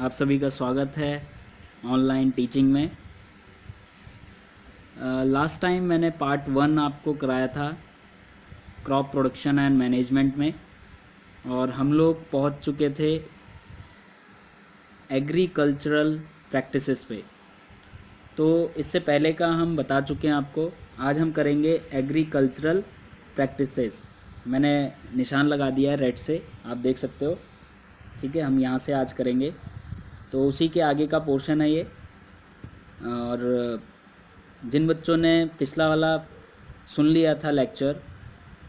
आप सभी का स्वागत है ऑनलाइन टीचिंग में। लास्ट टाइम मैंने पार्ट 1 आपको कराया था क्रॉप प्रोडक्शन एंड मैनेजमेंट में, और हम लोग पहुंच चुके थे एग्रीकल्चरल प्रैक्टिसेस पे। तो इससे पहले का हम बता चुके हैं आपको। आज हम करेंगे एग्रीकल्चरल प्रैक्टिसेस। मैंने निशान लगा दिया है रेड से, आप देख सकते हो। ठीक है, हम यहाँ से आज करेंगे, तो उसी के आगे का पोर्शन है ये। और जिन बच्चों ने पिछला वाला सुन लिया था लेक्चर,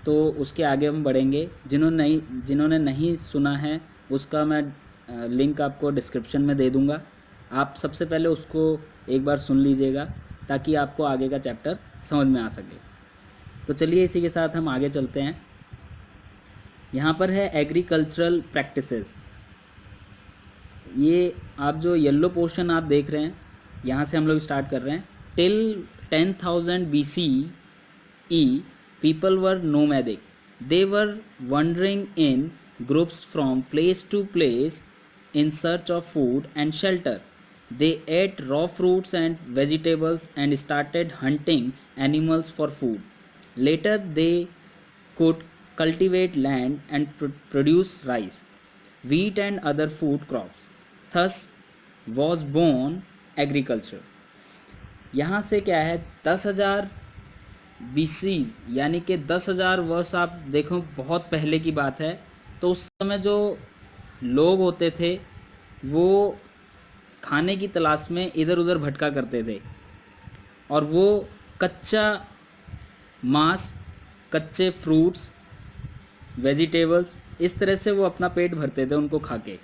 तो उसके आगे हम बढ़ेंगे। जिन्होंने नहीं सुना है उसका मैं लिंक आपको डिस्क्रिप्शन में दे दूँगा। आप सबसे पहले उसको एक बार सुन लीजिएगा ताकि आपको आगे का चैप्टर समझ में आ सके। तो चलिए इसी के साथ हम आगे चलते हैं। यहाँ पर है एग्रीकल्चरल प्रैक्टिसेस। ये आप जो येलो पोर्शन आप देख रहे हैं, यहाँ से हम लोग स्टार्ट कर रहे हैं। Till 10,000 BCE people were nomadic. They were wandering in groups from place to place in search of food and shelter. They ate raw fruits and vegetables and started hunting animals for food. Later they could cultivate land and produce rice, wheat and other food crops. Thus was born agriculture. यहाँ से क्या है, 10,000 BCs यानी कि 10,000 वर्ष आप देखो, बहुत पहले की बात है। तो उस समय जो लोग होते थे वो खाने की तलाश में इधर उधर भटका करते थे, और वो कच्चा मांस, कच्चे फ्रूट्स, वेजिटेबल्स, इस तरह से वो अपना पेट भरते थे उनको खा के।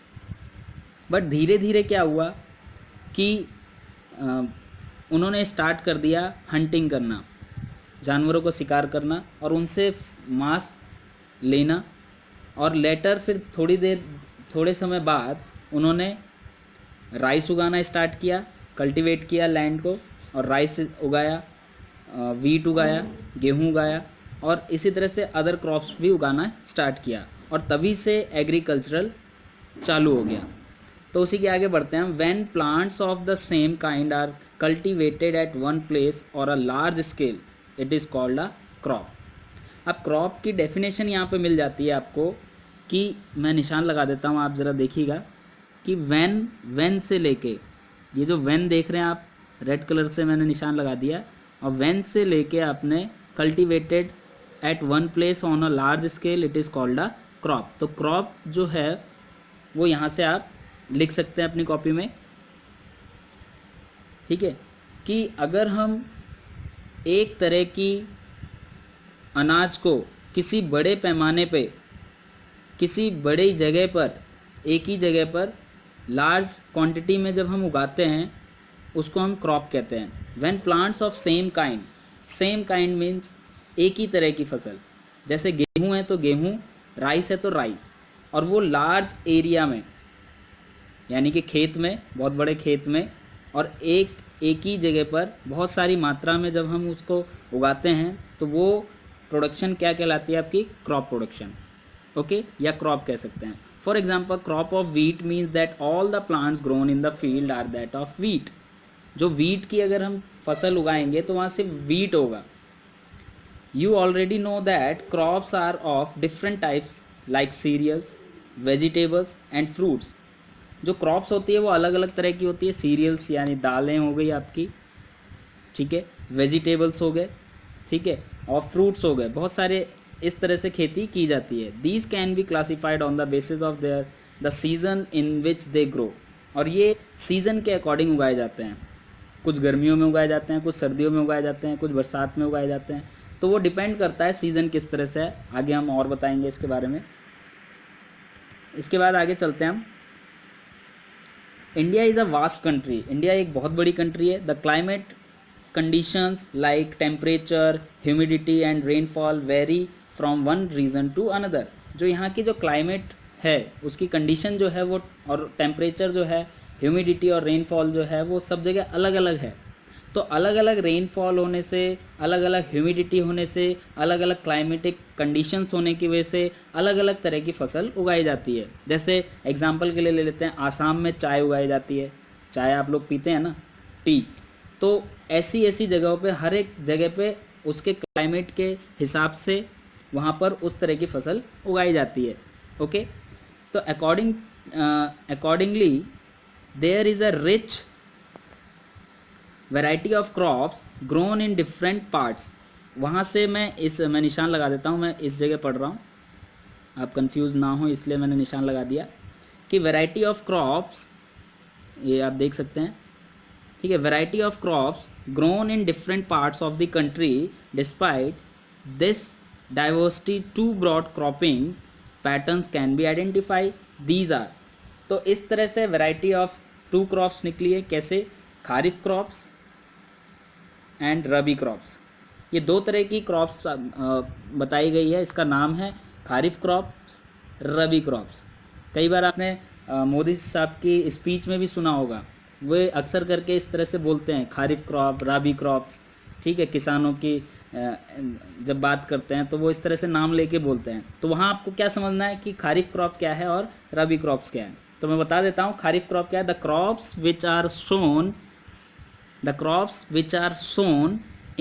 बट धीरे धीरे क्या हुआ कि उन्होंने स्टार्ट कर दिया हंटिंग करना, जानवरों को शिकार करना और उनसे मांस लेना। और लेटर फिर थोड़े समय बाद उन्होंने राइस उगाना स्टार्ट किया, कल्टीवेट किया लैंड को, और राइस उगाया, वीट उगाया, गेहूं उगाया, और इसी तरह से अदर क्रॉप्स भी उगाना स्टार्ट किया, और तभी से एग्रीकल्चरल चालू हो गया। तो उसी के आगे बढ़ते हैं हम। When plants of the same kind are cultivated at one place और a large scale, it is called a crop. अब क्रॉप की डेफिनेशन यहाँ पे मिल जाती है आपको, कि मैं निशान लगा देता हूँ, आप ज़रा देखिएगा कि व्हेन से लेके, ये जो व्हेन देख रहे हैं आप, रेड कलर से मैंने निशान लगा दिया, और व्हेन से लेके आपने cultivated at one place on a large scale, it is called a crop. तो क्रॉप जो है वो यहाँ से आप लिख सकते हैं अपनी कॉपी में। ठीक है, कि अगर हम एक तरह की अनाज को किसी बड़े पैमाने पे, किसी बड़ी जगह पर, एक ही जगह पर लार्ज क्वांटिटी में जब हम उगाते हैं, उसको हम क्रॉप कहते हैं। When plants of same kind means एक ही तरह की फसल, जैसे गेहूं है तो गेहूं, राइस है तो राइस, और वो लार्ज एरिया में, यानी कि खेत में, बहुत बड़े खेत में, और एक ही जगह पर बहुत सारी मात्रा में जब हम उसको उगाते हैं, तो वो प्रोडक्शन क्या कहलाती है आपकी? Crop production. ओके, या क्रॉप कह सकते हैं। For example, crop of wheat means that all the plants grown in the field are that of wheat. जो वीट की अगर हम फसल उगाएंगे तो वहाँ से वीट होगा। You already know that crops are of different types like cereals, vegetables and fruits. जो क्रॉप्स होती है वो अलग अलग तरह की होती है। सीरियल्स यानी दालें हो गई आपकी, ठीक है, वेजिटेबल्स हो गए, ठीक है, और फ्रूट्स हो गए। बहुत सारे इस तरह से खेती की जाती है। These can be classified on the basis of their the season in which they grow. और ये सीज़न के अकॉर्डिंग उगाए जाते हैं। कुछ गर्मियों में उगाए जाते हैं, कुछ सर्दियों में उगाए जाते हैं, कुछ बरसात में उगाए जाते हैं। तो वो डिपेंड करता है सीज़न किस तरह से है। आगे हम और बताएंगे इसके बारे में। इसके बाद आगे चलते हैं हम। India is a vast country. India एक बहुत बड़ी कंट्री है। The climate conditions like temperature, humidity and rainfall vary from one region to another. जो यहाँ की जो क्लाइमेट है उसकी कंडीशन जो है वो, और टेम्परेचर जो है, ह्यूमिडिटी और रेनफॉल जो है, वो सब जगह अलग अलग है। तो अलग अलग रेनफॉल होने से, अलग अलग ह्यूमिडिटी होने से, अलग अलग क्लाइमेटिक कंडीशंस होने की वजह से अलग अलग तरह की फसल उगाई जाती है। जैसे एग्जांपल के लिए ले लेते हैं, आसाम में चाय उगाई जाती है, चाय आप लोग पीते हैं ना, टी। तो ऐसी ऐसी जगहों पे, हर एक जगह पे उसके क्लाइमेट के हिसाब से वहाँ पर उस तरह की फसल उगाई जाती है। ओके, तो accordingly there is a rich variety of crops grown in different parts. वहाँ से मैं निशान लगा देता हूँ, मैं इस जगह पढ़ रहा हूँ, आप कंफ्यूज ना हो इसलिए मैंने निशान लगा दिया कि वैरायटी ऑफ क्रॉप्स, ये आप देख सकते हैं, ठीक है। Variety of crops grown in different parts of the country despite this diversity two broad cropping patterns can be identify, these are. तो इस तरह से वैरायटी ऑफ टू क्रॉप्स निकली है। कैसे? Kharif crops and rabi crops, ये दो तरह की क्रॉप्स बताई गई है। इसका नाम है खारिफ क्रॉप्स, रबी क्रॉप्स। कई बार आपने मोदी साहब की स्पीच में भी सुना होगा, वे अक्सर करके इस तरह से बोलते हैं, खारिफ क्रॉप, रबी क्रॉप्स, ठीक है। किसानों की जब बात करते हैं तो वो इस तरह से नाम लेके बोलते हैं। तो वहाँ आपको क्या समझना है कि खारिफ क्रॉप क्या है और रबी क्रॉप्स क्या है। तो मैं बता देता हूँ खारिफ क्रॉप क्या है। The crops which are sown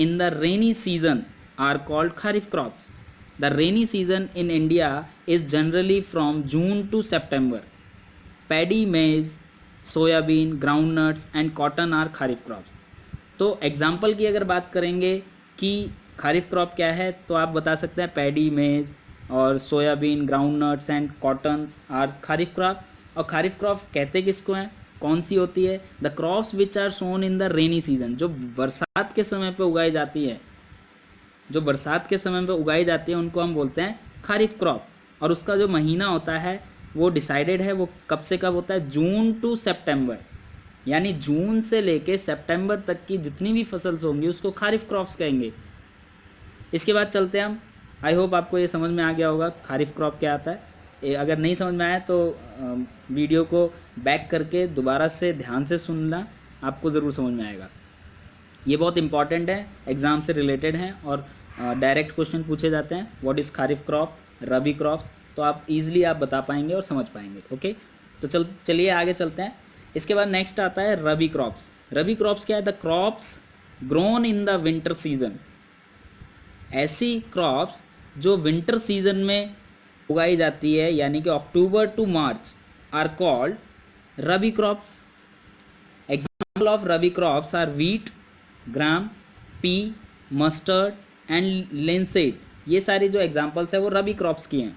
in the rainy season are called kharif crops. The rainy season in India is generally from June to September. Paddy, maize, soyabean, groundnuts and cotton are kharif crops. तो example की अगर बात करेंगे कि kharif crop क्या है, तो आप बता सकते हैं पैडी, मेज और soybean, groundnuts and cotton are kharif crop. और खारिफ क्रॉप कहते किसको हैं, कौन सी होती है? The crops which are sown in the rainy season, जो बरसात के समय पे उगाई जाती है, जो बरसात के समय पे उगाई जाती है उनको हम बोलते हैं खारिफ क्रॉप। और उसका जो महीना होता है वो डिसाइडेड है, वो कब से कब होता है, जून टू सितंबर, यानी जून से लेके सितंबर तक की जितनी भी फसल्स होंगी उसको खारिफ क्रॉप्स कहेंगे। इसके बाद चलते हैं हम, आई होप आपको ये समझ में आ गया होगा खारिफ क्रॉप क्या आता है। अगर नहीं समझ में आया तो वीडियो को बैक करके दोबारा से ध्यान से सुनना, आपको ज़रूर समझ में आएगा। ये बहुत इंपॉर्टेंट है, एग्ज़ाम से रिलेटेड हैं और डायरेक्ट क्वेश्चन पूछे जाते हैं। What is kharif crop, rabi crops, तो आप इजीली आप बता पाएंगे और समझ पाएंगे। ओके, तो चलिए आगे चलते हैं। इसके बाद नेक्स्ट आता है रबी क्रॉप्स। रबी क्रॉप्स क्या है? The crops grown in the winter season. ऐसी क्रॉप्स जो विंटर सीजन में उगाई जाती है, यानी कि October to March, are called rabi crops. Example of rabi crops are wheat, gram, pea, mustard and linseed. ये सारी जो एग्जाम्पल्स है वो रबी क्रॉप्स की हैं।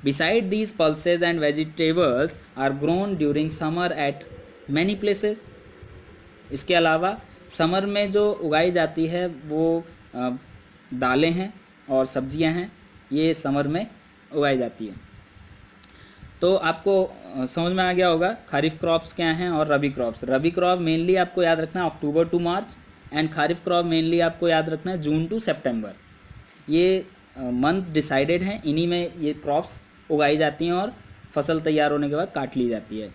Besides these pulses and vegetables are grown during summer at many places. इसके अलावा समर में जो उगाई जाती है वो दालें हैं और सब्जियां हैं, ये समर में उगाई जाती है। तो आपको समझ में आ गया होगा खारिफ क्रॉप्स क्या हैं और rabi crops. Rabi crop mainly आपको याद रखना है October to March, and kharif crop mainly आपको याद रखना है जून टू सितंबर। ये मंथ डिसाइडेड हैं, इन्हीं में ये क्रॉप्स उगाई जाती हैं और फसल तैयार होने के बाद काट ली जाती है।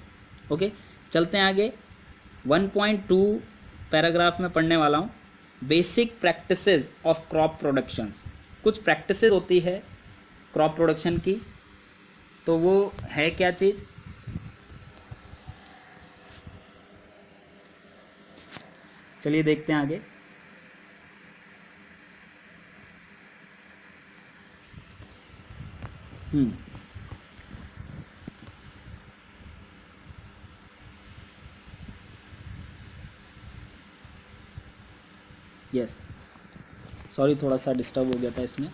ओके, चलते हैं आगे। 1.2 पैराग्राफ में पढ़ने वाला हूँ, basic practices of crop productions. कुछ प्रैक्टिसेस होती है क्रॉप प्रोडक्शन की, तो वो है क्या चीज़? चलिए देखते हैं आगे। यस, सॉरी थोड़ा सा डिस्टर्ब हो गया था इसमें।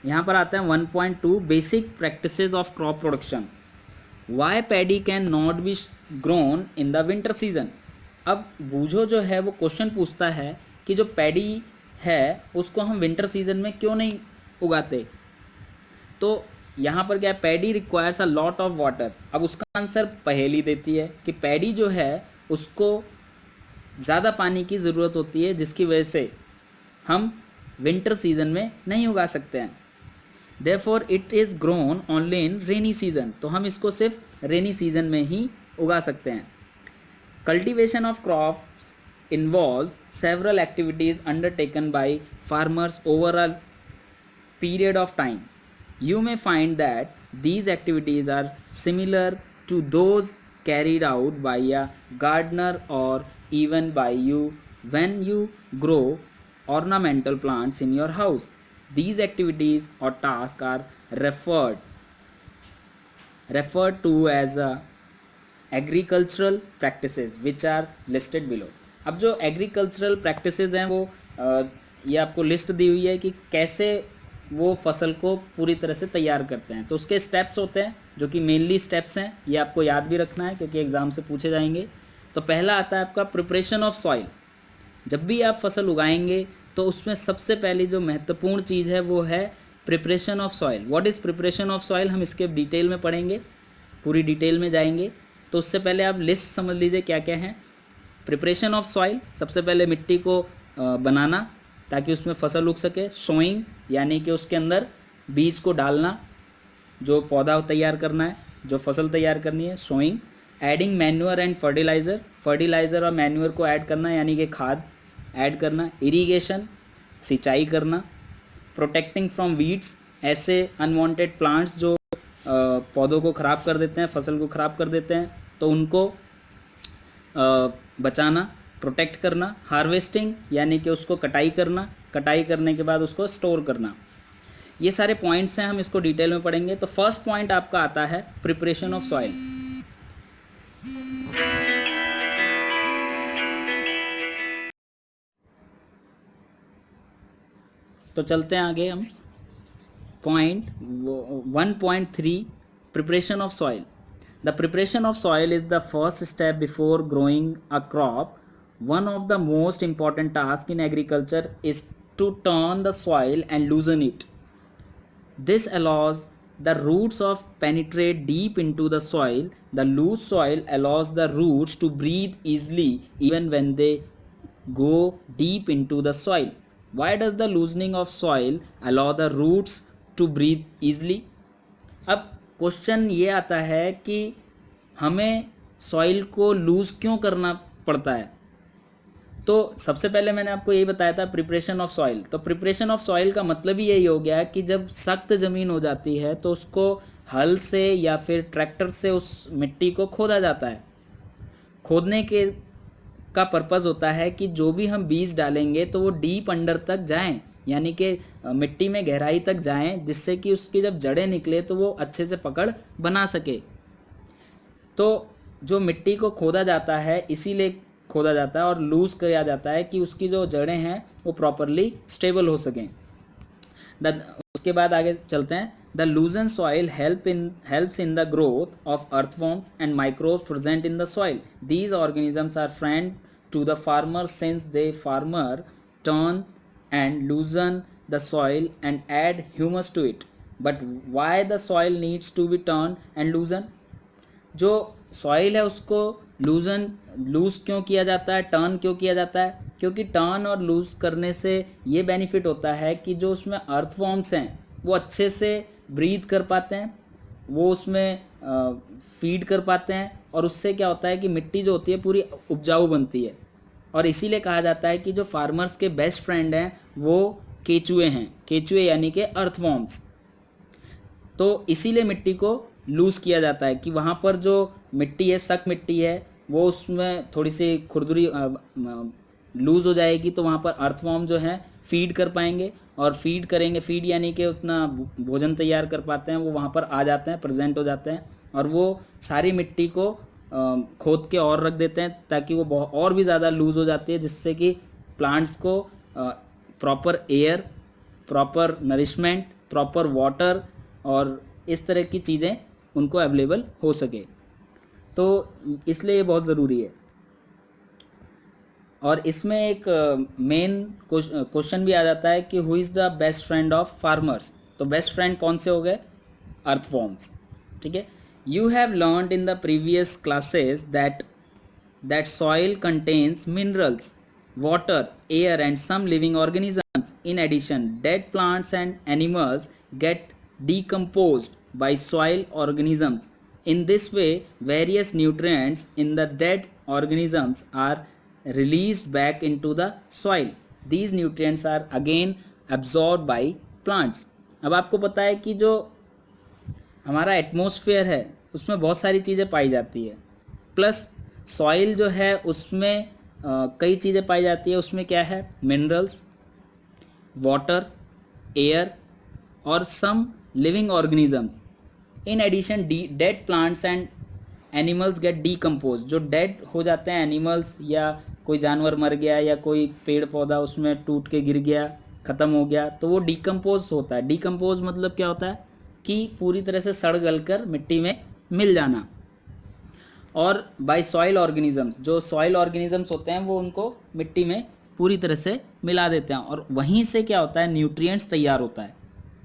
यहाँ पर आता है 1.2 basic practices of crop production. Why paddy can not be grown in the winter season. अब बूझो जो है वो क्वेश्चन पूछता है कि जो पैडी है उसको हम विंटर सीजन में क्यों नहीं उगाते। तो यहाँ पर क्या है, paddy requires a lot of water. अब उसका आंसर पहेली देती है कि पैडी जो है उसको ज़्यादा पानी की ज़रूरत होती है, जिसकी वजह से हम विंटर सीजन में नहीं उगा सकते हैं। Therefore it is grown only in rainy season। तो हम इसको सिर्फ रेनी सीजन में ही उगा सकते हैं। Cultivation of crops involves several activities undertaken by farmers over a period of time. You may find that these activities are similar to those carried out by a gardener or even by you when you grow ornamental plants in your house. These activities or tasks are referred to as agricultural practices which are listed below. अब जो agricultural practices हैं वो ये आपको list दी हुई है कि कैसे वो फसल को पूरी तरह से तैयार करते हैं. तो उसके स्टेप्स होते हैं जो कि मेनली स्टेप्स हैं, ये आपको याद भी रखना है क्योंकि एग्ज़ाम से पूछे जाएंगे. तो पहला आता है आपका प्रिपरेशन ऑफ सॉइल. जब भी आप फसल उगाएंगे तो उसमें सबसे पहली जो महत्वपूर्ण चीज़ है वो है preparation of soil. What is preparation of soil, हम इसके डिटेल में पढ़ेंगे, पूरी डिटेल में जाएंगे. तो उससे पहले आप लिस्ट समझ लीजिए क्या क्या है. प्रिपरेशन ऑफ सॉइल, सबसे पहले मिट्टी को बनाना ताकि उसमें फसल उग सके. सोइंग यानी कि उसके अंदर बीज को डालना, जो पौधा तैयार करना है, जो फसल तैयार करनी है, sowing. Adding manure and fertiliser, fertiliser और मैन्योर को ऐड करना यानी कि खाद ऐड करना. इरीगेशन, सिंचाई करना. प्रोटेक्टिंग फ्रॉम वीड्स, ऐसे अनवांटेड प्लांट्स जो पौधों को ख़राब कर देते हैं, फसल को ख़राब कर देते हैं, तो उनको बचाना, प्रोटेक्ट करना. हार्वेस्टिंग यानी कि उसको कटाई करना, कटाई करने के बाद उसको स्टोर करना. ये सारे पॉइंट्स हैं, हम इसको डिटेल में पढ़ेंगे. तो फर्स्ट पॉइंट आपका आता है प्रिपरेशन ऑफ सॉइल. तो चलते हैं आगे हम. Point 1.3 Preparation of soil. The preparation of soil is the first step before growing a crop. One of the most important tasks in agriculture is to turn the soil and loosen it. This allows the roots of penetrate deep into the soil. The loose soil allows the roots to breathe easily even when they go deep into the soil. Why does the loosening of soil allow the roots to breathe easily? अब question ये आता है कि हमें soil को loose क्यों करना पड़ता है. तो सबसे पहले मैंने आपको यही बताया था प्रिपरेशन ऑफ सॉइल. तो प्रिपरेशन ऑफ सॉइल का मतलब ही यही हो गया कि जब सख्त ज़मीन हो जाती है तो उसको हल से या फिर ट्रैक्टर से उस मिट्टी को खोदा जाता है. खोदने के का पर्पज़ होता है कि जो भी हम बीज डालेंगे तो वो डीप अंडर तक जाएं, यानी कि मिट्टी में गहराई तक जाएं, जिससे कि उसकी जब जड़ें निकले तो वो अच्छे से पकड़ बना सके. तो जो मिट्टी को खोदा जाता है इसीलिए खोदा जाता है और लूज़ किया जाता है कि उसकी जो जड़ें हैं वो प्रॉपरली स्टेबल हो सकें. उसके बाद आगे चलते हैं. The loosen soil helps in the growth of earthworms and microbes present in the soil. These organisms are friend to the farmer since they farmer turn and loosen the soil and add humus to it. But why the soil needs to be turned and loosen? जो soil है उसको loose क्यों किया जाता है, turn क्यों किया जाता है? क्योंकि टर्न और लूज़ करने से ये बेनिफिट होता है कि जो उसमें अर्थवॉर्म्स हैं वो अच्छे से ब्रीथ कर पाते हैं, वो उसमें फीड कर पाते हैं, और उससे क्या होता है कि मिट्टी जो होती है पूरी उपजाऊ बनती है. और इसीलिए कहा जाता है कि जो फार्मर्स के बेस्ट फ्रेंड हैं वो केचुए हैं. केचुए यानी कि अर्थवॉर्म्स. तो इसीलिए मिट्टी को लूज़ किया जाता है कि वहाँ पर जो मिट्टी है, सख्त मिट्टी है, वो उसमें थोड़ी सी खुरदुरी लूज़ हो जाएगी, तो वहाँ पर अर्थवॉर्म जो हैं फीड कर पाएंगे, और फीड करेंगे, फीड यानी कि उतना भोजन तैयार कर पाते हैं, वो वहाँ पर आ जाते हैं, प्रेजेंट हो जाते हैं, और वो सारी मिट्टी को खोद के और रख देते हैं ताकि वो और भी ज़्यादा लूज़ हो जाती है, जिससे कि प्लांट्स को proper air, proper nourishment, proper water और इस तरह की चीज़ें उनको अवेलेबल हो सके. तो इसलिए ये बहुत ज़रूरी है. और इसमें एक मेन क्वेश्चन भी आ जाता है कि who is the best friend of farmers. तो बेस्ट फ्रेंड कौन से हो गए? अर्थवॉर्म्स. ठीक है. You have learned in the previous classes that soil contains minerals, water, air and some living organisms. In addition, dead plants and animals get decomposed by soil organisms. In this way, various nutrients in the dead organisms are released back into the soil. These nutrients are again absorbed by plants. अब आपको पता है कि जो हमारा atmosphere है उसमें बहुत सारी चीज़ें पाई जाती है, प्लस सॉइल जो है उसमें कई चीज़ें पाई जाती है. उसमें क्या है? मिनरल्स, वाटर, एयर और some living organisms. In addition dead plants and animals get decompose. जो डेड हो जाते हैं एनिमल्स, या कोई जानवर मर गया या कोई पेड़ पौधा उसमें टूट के गिर गया, ख़त्म हो गया, तो वो डीकम्पोज होता है. डीकम्पोज मतलब क्या होता है कि पूरी तरह से सड़ गल कर मिट्टी में मिल जाना. और बाय सॉइल ऑर्गेनिजम्स, जो सॉइल ऑर्गेनिजम्स होते हैं वो उनको मिट्टी में पूरी तरह से मिला देते हैं, और वहीं से क्या होता है? न्यूट्रिएंट्स तैयार होता है.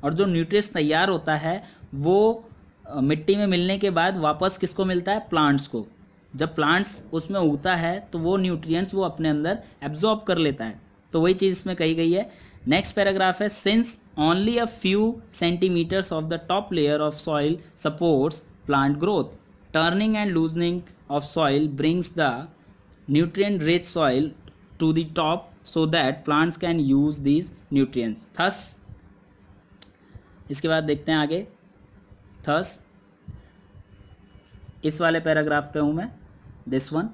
और जो न्यूट्रिएंट्स तैयार होता है वो मिट्टी में मिलने के बाद वापस किसको मिलता है? प्लांट्स को. जब प्लांट्स उसमें उगता है तो वो न्यूट्रिएंट्स वो अपने अंदर एब्जॉर्ब कर लेता है. तो वही चीज़ इसमें कही गई है. नेक्स्ट पैराग्राफ है, since only a few centimetres of the top layer of soil supports plant growth, turning and loosening of soil brings the nutrient rich soil to the top so that plants can use these nutrients. Thus, इसके बाद देखते हैं आगे. Thus, इस वाले paragraph पे हूँ मैं, this one.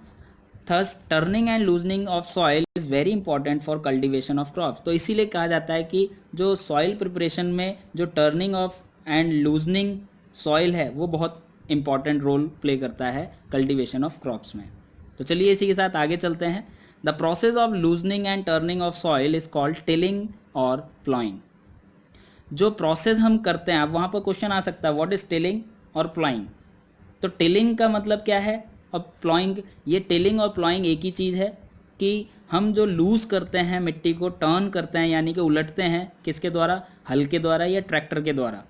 Thus, turning and loosening of soil is very important for cultivation of crops. तो इसीलिए कहा जाता है कि जो सॉइल प्रिपरेशन में जो turning of and loosening soil है वो बहुत इंपॉर्टेंट रोल प्ले करता है कल्टीवेशन ऑफ क्रॉप्स में. तो चलिए इसी के साथ आगे चलते हैं. The process of loosening and turning of soil is called tilling or plowing. जो प्रोसेस हम करते हैं, अब वहाँ पर क्वेश्चन आ सकता है व्हाट इज टिलिंग और प्लॉइंग. तो टिलिंग का मतलब क्या है और प्लॉइंग, ये टिलिंग और प्लॉइंग एक ही चीज़ है कि हम जो लूज़ करते हैं मिट्टी को, टर्न करते हैं यानी कि उलटते हैं, किसके द्वारा? हल के द्वारा या ट्रैक्टर के द्वारा.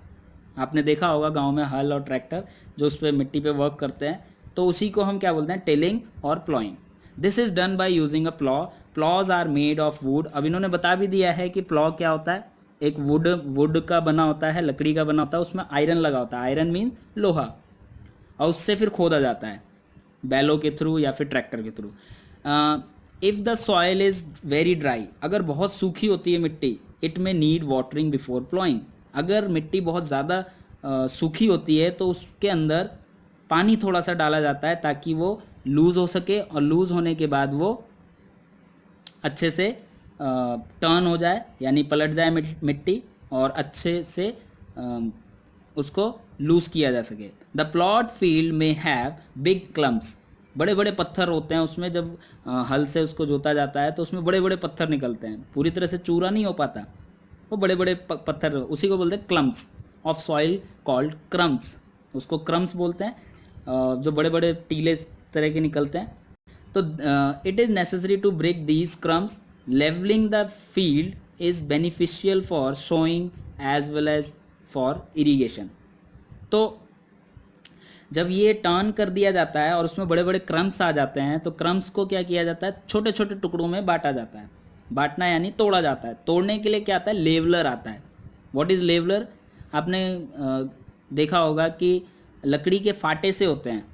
आपने देखा होगा गाँव में हल और ट्रैक्टर जो उस पर मिट्टी पे वर्क करते हैं, तो उसी को हम क्या बोलते हैं? टिलिंग और ploughing. This is done by using a plough. Ploughs are made of wood. अब इन्होंने बता भी दिया है कि प्लॉ क्या होता है. एक वुड का बना होता है, लकड़ी का बना होता है, उसमें आयरन लगा होता है. आयरन मीन्स लोहा, और उससे फिर खोदा जाता है बैलों के थ्रू या फिर ट्रैक्टर के through. If the soil is very dry, अगर बहुत सूखी होती है मिट्टी, इट में नीड वाटरिंग बिफोर प्लॉइंग. अगर मिट्टी बहुत ज़्यादा सूखी होती है तो उसके अंदर पानी थोड़ा सा डाला जाता है ताकि वो लूज़ हो सके, और लूज़ होने के बाद वो अच्छे से टर्न हो जाए यानी पलट जाए मिट्टी, और अच्छे से उसको लूज़ किया जा सके. द प्लॉट फील्ड में हैव बिग क्लम्प्स. बड़े बड़े पत्थर होते हैं उसमें. जब हल से उसको जोता जाता है तो उसमें बड़े बड़े पत्थर निकलते हैं, पूरी तरह से चूरा नहीं हो पाता, वो बड़े बड़े पत्थर, उसी को बोलते हैं clumps of soil called crumbs. उसको क्रम्स बोलते हैं, जो बड़े बड़े टीले तरह के निकलते हैं. तो it is necessary to break these crumbs. Levelling the field is beneficial for sowing as well as for irrigation. तो जब ये टर्न कर दिया जाता है और उसमें बड़े बड़े क्रम्स आ जाते हैं, तो क्रम्स को क्या किया जाता है? छोटे छोटे टुकड़ों में बांटा जाता है. बांटना यानी तोड़ा जाता है. तोड़ने के लिए क्या आता है? लेवलर आता है. What is leveller? आपने देखा होगा कि लकड़ी के फाटे से होते हैं.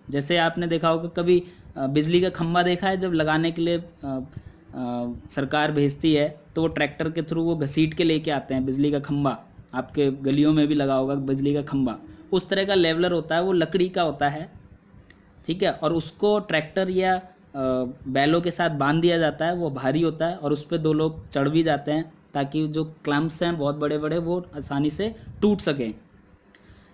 जैसे आपने देखा होगा कभी बिजली का खंभा देखा है, जब लगाने के लिए सरकार भेजती है तो वो ट्रैक्टर के थ्रू वो घसीट के लेके आते हैं बिजली का खंभा. आपके गलियों में भी लगा होगा बिजली का खंभा. उस तरह का लेवलर होता है, वो लकड़ी का होता है, ठीक है, और उसको ट्रैक्टर या बैलों के साथ बांध दिया जाता है. वो भारी होता है और उस पर दो लोग चढ़ भी जाते हैं ताकि जो क्लम्प्स हैं बहुत बड़े बड़े वो आसानी से टूट सकें.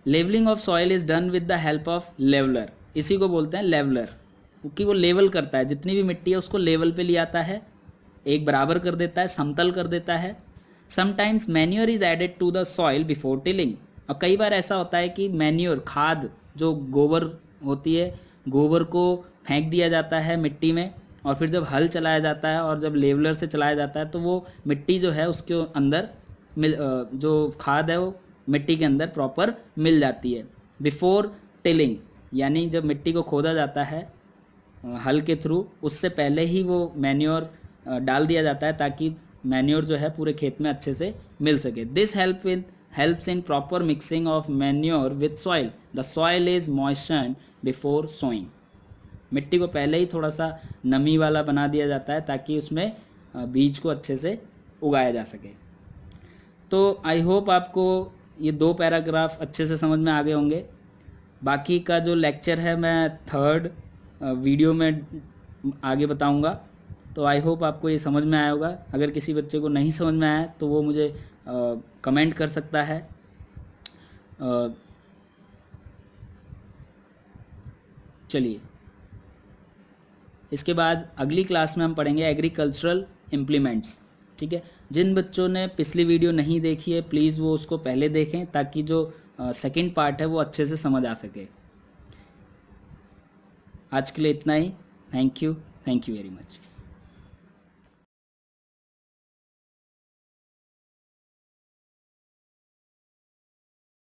Levelling of soil is done with the help of leveller. इसी को बोलते हैं लेवलर, क्योंकि वो लेवल करता है, जितनी भी मिट्टी है उसको लेवल पे ले आता है, एक बराबर कर देता है, समतल कर देता है. Sometimes manure is added to the soil before tilling. और कई बार ऐसा होता है कि मैन्योर, खाद, जो गोबर होती है, गोबर को फेंक दिया जाता है मिट्टी में, और फिर जब हल चलाया जाता है और जब लेवलर से चलाया जाता है तो वो मिट्टी जो है उसके अंदर जो खाद है वो मिट्टी के अंदर प्रॉपर मिल जाती है. बिफोर टिलिंग यानी जब मिट्टी को खोदा जाता है हल के थ्रू, उससे पहले ही वो मैन्योर डाल दिया जाता है ताकि मैन्योर जो है पूरे खेत में अच्छे से मिल सके. This helps in proper mixing of manure with soil. The soil is moistened before sowing. मिट्टी को पहले ही थोड़ा सा नमी वाला बना दिया जाता है ताकि उसमें बीज को अच्छे से उगाया जा सके। तो आई होप आपको ये 2 पैराग्राफ अच्छे से समझ में आ गए होंगे। बाकी का जो लेक्चर है मैं 3rd वीडियो में आगे बताऊंगा। तो आई होप आपको ये समझ में आया होगा। अगर किसी बच्चे को नहीं समझ में आया तो वो मुझे कमेंट कर सकता है। चलिए, इसके बाद अगली क्लास में हम पढ़ेंगे एग्रीकल्चरल इम्प्लीमेंट्स। ठीक है, जिन बच्चों ने पिछली वीडियो नहीं देखी है प्लीज़ वो उसको पहले देखें ताकि जो सेकंड पार्ट है वो अच्छे से समझ आ सके। आज के लिए इतना ही। Thank you very much.